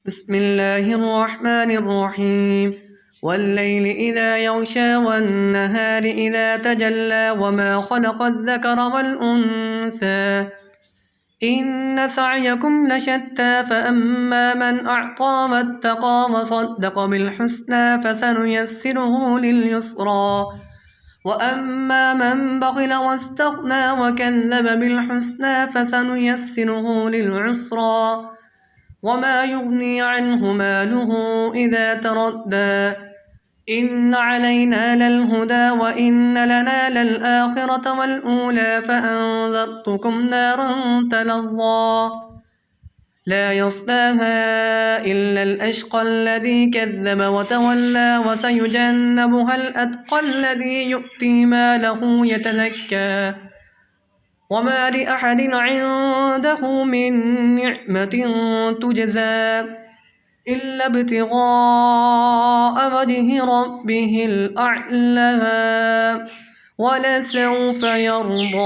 بسم الله الرحمن الرحيم والليل إذا يغشى والنهار إذا تجلى وما خلق الذكر والأنثى إن سعيكم لشتى فأما من أعطى واتقى وصدق بالحسنى فسنيسره لليسرى وأما من بخل واستغنى وكذب بالحسنى فسنيسره للعسرى وما يغني عنه ماله إذا تردى إن علينا للهدى وإن لنا للآخرة والأولى فأنذرتكم نارا تلظى لا يصلاها إلا الأشقى الذي كذب وتولى وسيجنبها الأتقى الذي يؤتي ماله يتزكى وما لأحد عنده من نعمة تجزى إلا ابتغاء وجه ربه الأعلى ولسوف يرضى.